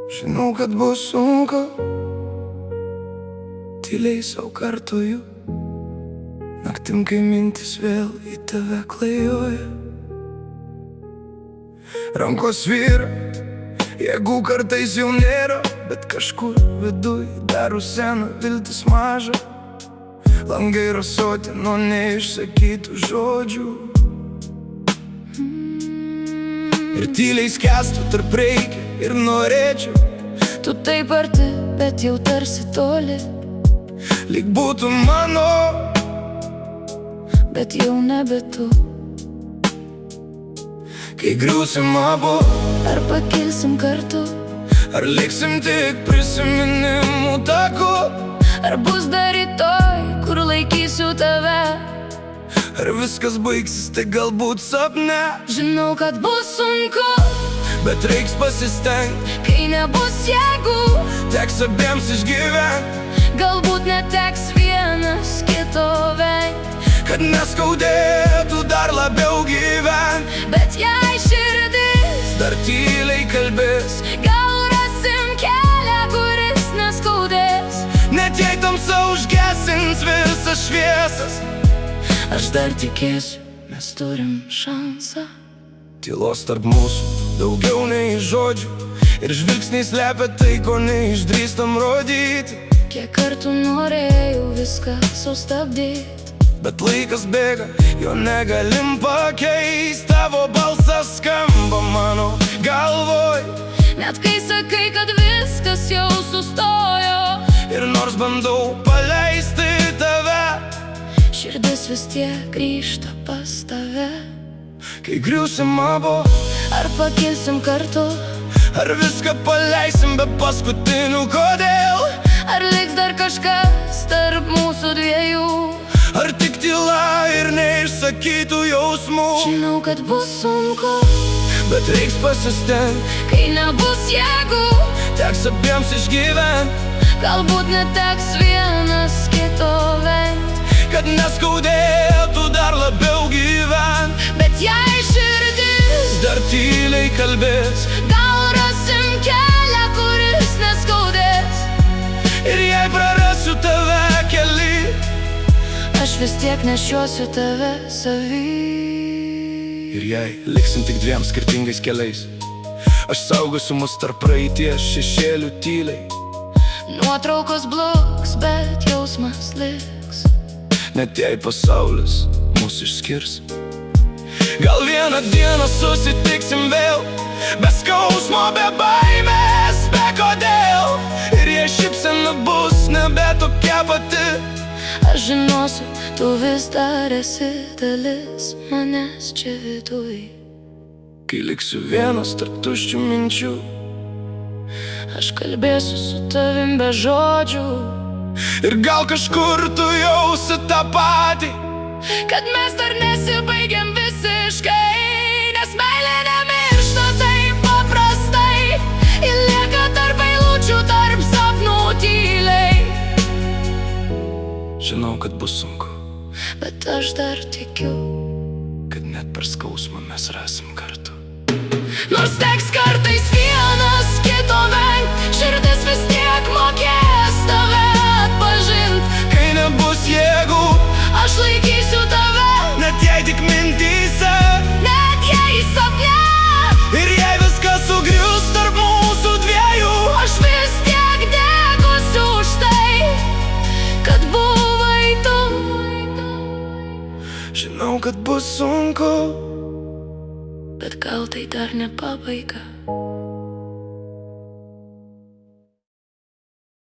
Žinau, kad bus sunku, tyliai sau kartoju, naktim, kai mintis vėl į tave klajoja. Rankos vyra, jėgų kartais jau nėra, bet kažkur viduj dar rusena viltis maža. Langai rasoti nuo neišsakytų žodžių, ir tyliai skęstu tarp reikia ir norėčiau. Tu taip arti, bet jau tarsi toli, lyg būtų mano, bet jau nebe tu. Kai griūsim abu, Ar pakilsim kartu, ar liksim tik prisiminimų taku? ar bus dar rytoj, kur laikysiu tave? Ar viskas baigsis tik galbūt sapne? Žinau, kad bus sunku, Bet reiks pasistengt, kai nebus jėgų. teks abiems išgyvent, Galbūt neteks vienas kito vengt, kad neskaudėtų dar labiau gyvent. bet jei širdis Dar tyliai kalbės, gal rasim kelią, kuris neskaudės. net jei tamsa užgesins visas šviesas. Aš dar tikėsiu, mes turim šansą. Tylos tarp mūsų daugiau nei žodžių, ir žvilgsniai slepia tai, ko neišdrįstam rodyti. Kiek kartų norėjau viską sustabdyti, Bet laikas bėga, jo negalim pakeist. Tavo balsas skamba mano galvoj, net kai sakai, kad viskas jau sustojo. ir nors bandau paleisti tave, Širdis vis tiek grįžta pas tave. kai griūsim abu, Ar pakilsim kartu, ar viską paleisim be paskutinių kodėl? ar liks dar kažkas tarp mūsų dviejų? Ar tik tyla ir neišsakytų jausmų? Žinau, kad bus sunku, Bet reiks pasistengt, kai nebus jėgų. teks abiems išgyvent, Galbūt neteks vienas kito vengt, kad neskaudėtų dar labiau gyvent. bet jei širdis Dar tyliai kalbės, gal rasim kelią, kuris neskaudės. ir jei prarasiu tave kely, Aš vis tiek nešiosiu tave savy. ir jei liksim tik dviem skirtingais keliais, aš saugosiu mus tarp praeities šešėlių tyliai. Nuotraukos bluks, bet jausmas liks. Net jei pasaulis mūsų išskirs, gal vieną dieną susitiksim vėl, be skausmo, be baimės, be kodėl. Ir jei šypsena bus nebe tokia pati, Aš žinosiu, tu vis dar esi dalis manęs čia viduj. kai liksiu vienas tarp tuščių minčių, Aš kalbėsiu su tavim be žodžių, ir gal kažkur tu jausi tą patį, kad mes dar nesibaigėm visiškai. Nes meilė nemiršta taip paprastai, ji lieka tarp eilučių, tarp sapnų tyliai. žinau, kad bus sunku, Bet aš dar tikiu, kad net per skausmą mes rasim kartu. nors teks kartais vienas kito vengt, širdis vis tiek mokės tave atpažint. Kai nebus jėgų, Aš laikysiu tave, net jei tik mintyse, net jei sapne. ir jei viskas sugrius tarp mūsų dviejų, Aš vis tiek dėkosiu už tai, kad buvai tu. žinau, kad bus sunku, Bet gal tai dar ne pabaiga.